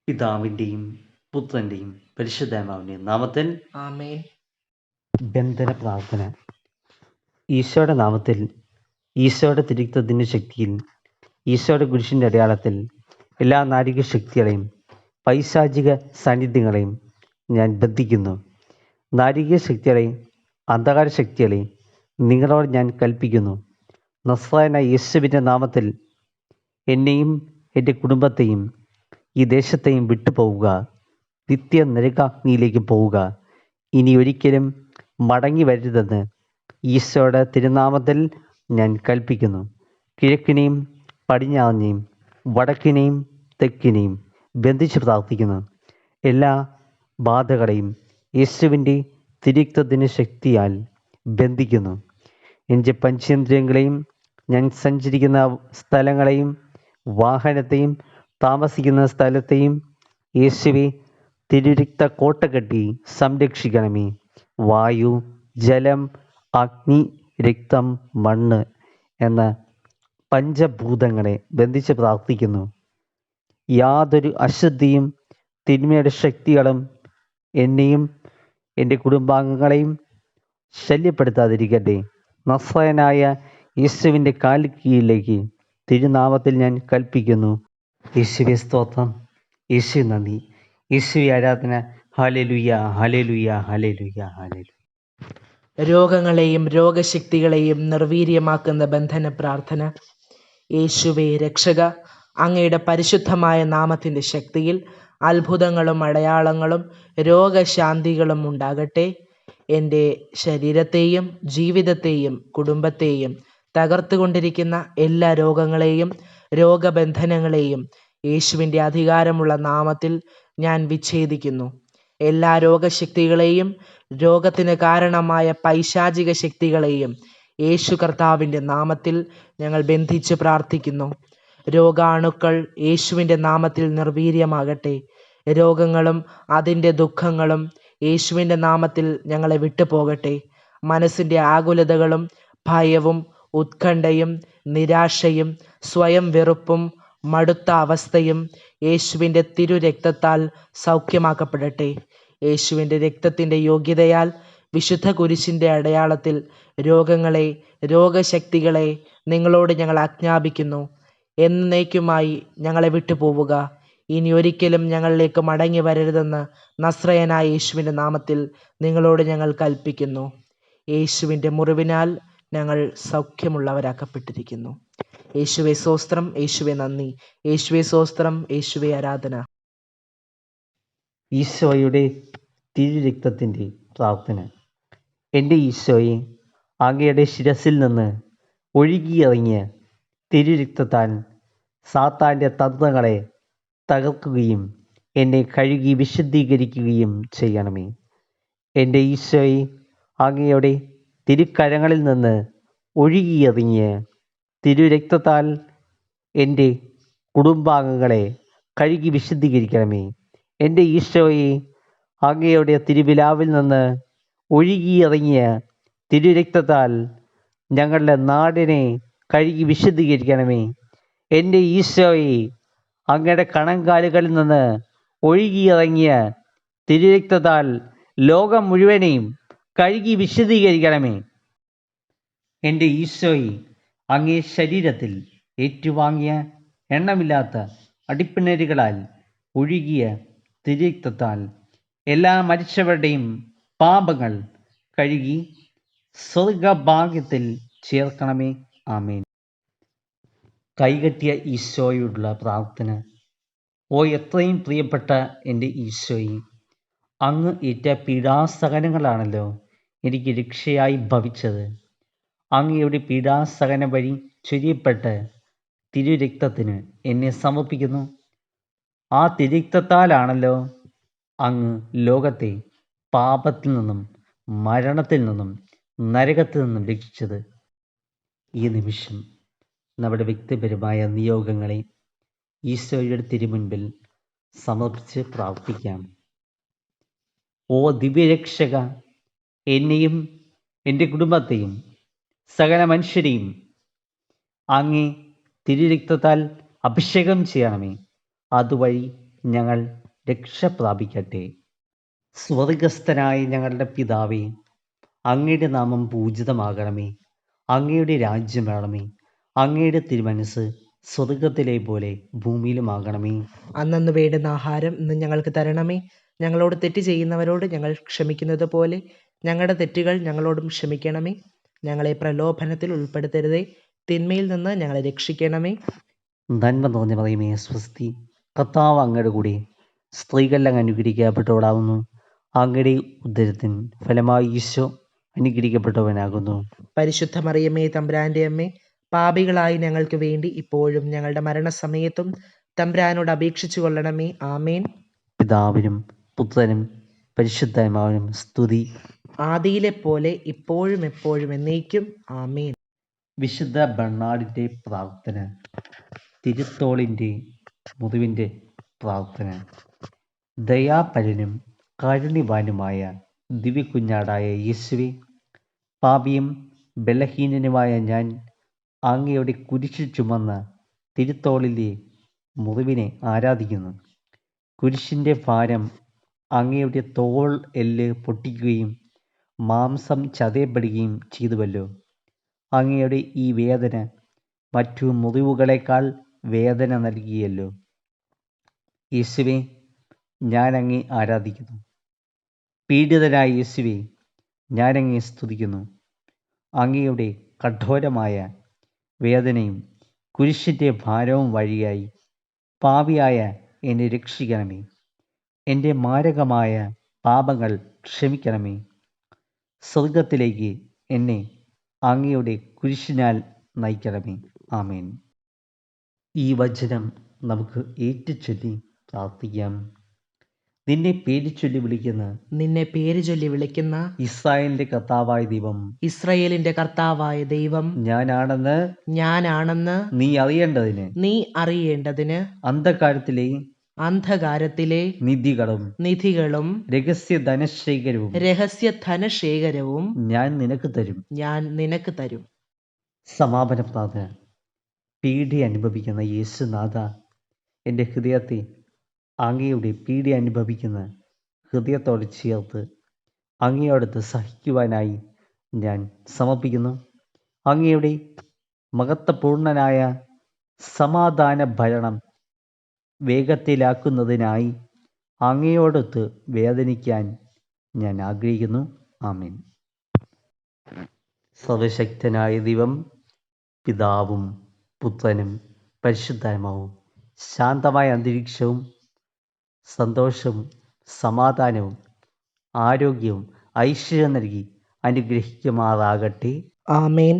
പിതാവിൻ്റെയും പുത്രൻ്റെയും പരിശുദ്ധാത്മാവിൻ്റെയും നാമത്തിൽ ആമേൻ. ബന്ധന പ്രാർത്ഥന. ഈശോയുടെ നാമത്തിൽ, ഈശോയുടെ തിരുരക്തത്തിൻ്റെ ശക്തിയിൽ, ഈശോയുടെ കുരിശിൻ്റെ അടയാളത്തിൽ എല്ലാ നാരിക ശക്തികളെയും പൈശാചിക സാന്നിധ്യങ്ങളെയും ഞാൻ ബന്ധിക്കുന്നു. നാരിക ശക്തികളെയും അന്ധകാര ശക്തികളെയും നിങ്ങളോട് ഞാൻ കൽപ്പിക്കുന്നു. നസ്രായനായ യേശുവിൻ്റെ നാമത്തിൽ എന്നെയും എൻ്റെ കുടുംബത്തെയും ഈ ദേശത്തെയും വിട്ടുപോവുക. നിത്യ നരകാഗ്നിയിലേക്ക് പോവുക. ഇനി ഒരിക്കലും മടങ്ങി വരരുതെന്ന് ഈശോയുടെ തിരുനാമത്തിൽ ഞാൻ കൽപ്പിക്കുന്നു. കിഴക്കിനെയും പടിഞ്ഞാറിനെയും വടക്കിനെയും തെക്കിനെയും ബന്ധിച്ച് പ്രാർത്ഥിക്കുന്നു. എല്ലാ ബാധകളെയും യേശുവിൻ്റെ തിരുരക്തത്തിൻ്റെ ശക്തിയാൽ ബന്ധിക്കുന്നു. എൻ്റെ പഞ്ചേന്ദ്രിയങ്ങളെയും ഞാൻ സഞ്ചരിക്കുന്ന സ്ഥലങ്ങളെയും വാഹനത്തെയും താമസിക്കുന്ന സ്ഥലത്തെയും യേശുവെ തിരുരക്ത കോട്ട കെട്ടി സംരക്ഷിക്കണമേ. വായു, ജലം, അഗ്നി, രക്തം, മണ്ണ് എന്ന പഞ്ചഭൂതങ്ങളെ ബന്ധിച്ച് പ്രാർത്ഥിക്കുന്നു. യാതൊരു അശുദ്ധിയും തിന്മയുടെ ശക്തികളും എന്നെയും എൻ്റെ കുടുംബാംഗങ്ങളെയും ശല്യപ്പെടുത്താതിരിക്കട്ടെ. നസ്രായനായ യേശുവിൻ്റെ കാൽക്കീഴിലേക്ക് തിരുനാമത്തിൽ ഞാൻ കൽപ്പിക്കുന്നു. യേശുവേ സ്തോത്രം, യേശു നന്ദി, യേശുവേ ആരാധന. Hallelujah, hallelujah, hallelujah, hallelujah. രോഗങ്ങളെയും രോഗശക്തികളെയും നിർവീര്യമാക്കുന്ന ബന്ധന പ്രാർത്ഥന. യേശുവേ രക്ഷക, അങ്ങയുടെ പരിശുദ്ധമായ നാമത്തിൻ്റെ ശക്തിയിൽ അത്ഭുതങ്ങളും അടയാളങ്ങളും രോഗശാന്തികളും ഉണ്ടാകട്ടെ. എൻ്റെ ശരീരത്തെയും ജീവിതത്തെയും കുടുംബത്തെയും തകർത്തുകൊണ്ടിരിക്കുന്ന എല്ലാ രോഗങ്ങളെയും രോഗബന്ധനങ്ങളെയും യേശുവിൻ്റെ അധികാരമുള്ള നാമത്തിൽ ഞാൻ വിച്ഛേദിക്കുന്നു. എല്ലാ രോഗശക്തികളെയും രോഗത്തിന് കാരണമായ പൈശാചിക ശക്തികളെയും യേശു കർത്താവിൻ്റെ നാമത്തിൽ ഞങ്ങൾ ബന്ധിച്ച് പ്രാർത്ഥിക്കുന്നു. രോഗാണുക്കൾ യേശുവിൻ്റെ നാമത്തിൽ നിർവീര്യമാകട്ടെ. രോഗങ്ങളും അതിൻ്റെ ദുഃഖങ്ങളും യേശുവിൻ്റെ നാമത്തിൽ ഞങ്ങളെ വിട്ടുപോകട്ടെ. മനസ്സിൻ്റെ ആകുലതകളും ഭയവും ഉത്കണ്ഠയും നിരാശയും സ്വയം വെറുപ്പും മടുത്ത അവസ്ഥയും യേശുവിൻ്റെ തിരുരക്തത്താൽ സൗഖ്യമാക്കപ്പെടട്ടെ. യേശുവിൻ്റെ രക്തത്തിൻ്റെ യോഗ്യതയാൽ വിശുദ്ധ കുരിശിൻ്റെ അടയാളത്തിൽ രോഗങ്ങളെ രോഗശക്തികളെ നിങ്ങളോട് ഞങ്ങൾ ആജ്ഞാപിക്കുന്നു. എന്നേക്കുമായി ഞങ്ങളെ വിട്ടുപോവുക. ഇനി ഒരിക്കലും ഞങ്ങളിലേക്ക് മടങ്ങി വരരുതെന്ന് നസ്രയനായ യേശുവിൻ്റെ നാമത്തിൽ നിങ്ങളോട് ഞങ്ങൾ കൽപ്പിക്കുന്നു. യേശുവിൻ്റെ മുറിവിനാൽ ഞങ്ങൾ സൗഖ്യമുള്ളവരാക്കപ്പെട്ടിരിക്കുന്നു. യേശുവേ സ്തോത്രം, യേശുവേ നന്ദി, യേശുവേ സ്തോത്രം, യേശുവേ ആരാധന. ഈശോയുടെ തിരുരക്തത്തിൻ്റെ പ്രാർത്ഥന. എൻ്റെ ഈശോയെ, അങ്ങയുടെ ശിരസിൽ നിന്ന് ഒഴുകിയിറങ്ങിയ തിരുരക്തത്താൽ സാത്താൻ്റെ തന്ത്രങ്ങളെ തകർക്കുകയും എന്നെ കഴുകി വിശുദ്ധീകരിക്കുകയും ചെയ്യണമേ. എൻ്റെ ഈശോയെ, അങ്ങയുടെ തിരുക്കരങ്ങളിൽ നിന്ന് ഒഴുകിയിറങ്ങിയ തിരുരക്തത്താൽ എൻ്റെ കുടുംബാംഗങ്ങളെ കഴുകി വിശുദ്ധീകരിക്കണമേ. എൻ്റെ ഈശോയെ, അങ്ങയുടെ തിരുവിലാവിൽ നിന്ന് ഒഴുകിയിറങ്ങിയ തിരുരക്തത്താൽ ഞങ്ങളുടെ നാടിനെ കഴുകി വിശുദ്ധീകരിക്കണമേ. എൻ്റെ ഈശോയെ, അങ്ങയുടെ കണങ്കാലുകളിൽ നിന്ന് ഒഴുകിയിറങ്ങിയ തിരുരക്തത്താൽ ലോകം മുഴുവനെയും കഴുകി വിശുദ്ധീകരിക്കണമേ. എൻ്റെ ഈശോയെ, അങ്ങേ ശരീരത്തിൽ ഏറ്റുവാങ്ങിയ എണ്ണമില്ലാത്ത അടിപ്പിണരുകളാൽ ഒഴുകിയ തിരുരക്തത്താൽ എല്ലാ മരിച്ചവരുടെയും പാപങ്ങൾ കഴുകി സ്വർഗഭാഗ്യത്തിൽ ചേർക്കണമേ. ആമേൻ. കൈകെട്ടിയ ഈശോയോടുള്ള പ്രാർത്ഥന. ഓ എത്രയും പ്രിയപ്പെട്ട എൻ്റെ ഈശോയെ, അങ്ങ് ഏറ്റ പീഡാസഹനങ്ങളാണല്ലോ എനിക്ക് രക്ഷയായി ഭവിച്ചത്. അങ്ങയുടെ പീഡാസഹനം വഴി ചൊരിയപ്പെട്ട തിരുരക്തത്തിന് എന്നെ സമർപ്പിക്കുന്നു. ആ തിരുരക്തത്താലാണല്ലോ അങ്ങ് ലോകത്തെ പാപത്തിൽ നിന്നും മരണത്തിൽ നിന്നും നരകത്തിൽ നിന്നും രക്ഷിച്ചത്. ഈ നിമിഷം നമ്മുടെ വ്യക്തിപരമായ നിയോഗങ്ങളെ ഈശോയുടെ തിരുമുൻപിൽ സമർപ്പിച്ച് പ്രാർത്ഥിക്കാം. ഓ ദിവ്യരക്ഷക, എന്നെയും എൻ്റെ കുടുംബത്തെയും സകല മനുഷ്യരെയും അങ്ങേ തിരുരക്തത്താൽ അഭിഷേകം ചെയ്യണമേ. അതുവഴി ഞങ്ങൾ രക്ഷ പ്രാപിക്കട്ടെ. സ്വർഗസ്ഥനായ ഞങ്ങളുടെ പിതാവേ, അങ്ങയുടെ നാമം പൂജിതമാകണമേ. അങ്ങയുടെ രാജ്യം വേണമേ. അങ്ങയുടെ തിരുമനസ് സ്വർഗത്തിലെ പോലെ ഭൂമിയിലുമാകണമേ. അന്നന്ന് വേണ്ടുന്ന ആഹാരം ഇന്ന് ഞങ്ങൾക്ക് തരണമേ. ഞങ്ങളോട് തെറ്റ് ചെയ്യുന്നവരോട് ഞങ്ങൾ ക്ഷമിക്കുന്നത് പോലെ ഞങ്ങളുടെ തെറ്റുകൾ ഞങ്ങളോടും ക്ഷമിക്കണമേ. ഞങ്ങളെ പ്രലോഭനത്തിൽ ഉൾപ്പെടുത്തരുതേ, തിന്മയിൽ നിന്ന് ഞങ്ങളെ രക്ഷിക്കണമേ. നന്മ നിറഞ്ഞ മറിയമേ, സ്വസ്തി, കർത്താവ് അങ്ങയുടെ കൂടെ സ്ത്രീകളിൽ അങ്ങ് അനുഗ്രഹിക്കപ്പെട്ടവളാകുന്നു. അങ്ങയുടെ ഉദരത്തിൻ ഫലമായി ഈശോ അനുഗ്രഹിക്കപ്പെട്ടവനാകുന്നു. പരിശുദ്ധ മറിയമ്മേ, തമ്പുരാന്റെ അമ്മേ, പാപികളായി ഞങ്ങൾക്ക് വേണ്ടി ഇപ്പോഴും ഞങ്ങളുടെ മരണസമയത്തും തമ്പുരാനോട് അപേക്ഷിച്ചു കൊള്ളണമേ. ആമേൻ. പിതാവിനും പുത്രനും പരിശുദ്ധാത്മാവിനും സ്തുതി. ആദിയിലെ പോലെ ഇപ്പോഴും എപ്പോഴും എന്നേക്കും. ആമേൻ. വിശുദ്ധ ബർണാഡിൻ്റെ പ്രാർത്ഥന. തിരുത്തോളിൻ്റെ മുറിവിൻ്റെ പ്രാർത്ഥന. ദയാപരനും കാരുണ്യവാനുമായ ദിവ്യകുഞ്ഞാടായ യേശുവേ, പാപിയും ബലഹീനനുമായ ഞാൻ അങ്ങയുടെ കുരിശിൽ ചുമന്ന തിരുത്തോളിലെ മുറിവിനെ ആരാധിക്കുന്നു. കുരിശിൻ്റെ ഭാരം അങ്ങയുടെ തോൾ എല്ല് പൊട്ടിക്കുകയും മാംസം ചതയപ്പെടുകയും ചെയ്തുവല്ലോ. അങ്ങയുടെ ഈ വേദന മറ്റു മുറിവുകളേക്കാൾ വേദന നൽകിയല്ലോ. യേശുവേ, ഞാൻ അങ്ങേ ആരാധിക്കുന്നു. പീഡിതനായ യേശുവേ, ഞാൻ അങ്ങേ സ്തുതിക്കുന്നു. അങ്ങയുടെ കഠോരമായ വേദനയും കുരിശിൻ്റെ ഭാരവും വഴിയായി പാപിയായ എന്നെ രക്ഷിക്കണമേ. എൻ്റെ മാരകമായ പാപങ്ങൾ ക്ഷമിക്കണമേ. സ്വർഗത്തിലേക്ക് എന്നെ അങ്ങയുടെ കുരിശിനാൽ നയിക്കണമേ. ആമേൻ. ഈ വചനം നമുക്ക് ഏറ്റുചൊല്ലി പ്രാർത്ഥിക്കാം. നിന്നെ പേര് ചൊല്ലി വിളിക്കുന്ന ഇസ്രായേലിന്റെ കർത്താവായ ദൈവം, ഇസ്രായേലിന്റെ കർത്താവായ ദൈവം ഞാനാണെന്ന് നീ അറിയേണ്ടതിന് അന്ധകാരത്തിലെ നിധികളും രഹസ്യ ധനശേഖരവും ഞാൻ നിനക്ക് തരും. സമാപന പ്രാർത്ഥന. പീഡ അനുഭവിക്കുന്ന യേശുനാഥ, എൻ്റെ ഹൃദയത്തെ അങ്ങയുടെ പീഡ അനുഭവിക്കുന്ന ഹൃദയത്തോട് ചേർത്ത് അങ്ങയോടത്ത് സഹിക്കുവാനായി ഞാൻ സമർപ്പിക്കുന്നു. അങ്ങയുടെ മഹത്വപൂർണനായ സമാധാന ഭരണം വേഗത്തിലാക്കുന്നതിനായി അങ്ങയോടൊത്ത് വേദനിക്കാൻ ഞാൻ ആഗ്രഹിക്കുന്നു. ആമേൻ. സർവശക്തനായ ദൈവം, പിതാവും പുത്രനും പരിശുദ്ധാത്മാവും ശാന്തമായ അന്തരീക്ഷവും സന്തോഷവും സമാധാനവും ആരോഗ്യവും ഐശ്വര്യം നൽകി അനുഗ്രഹിക്കുമാറാകട്ടെ. ആമേൻ.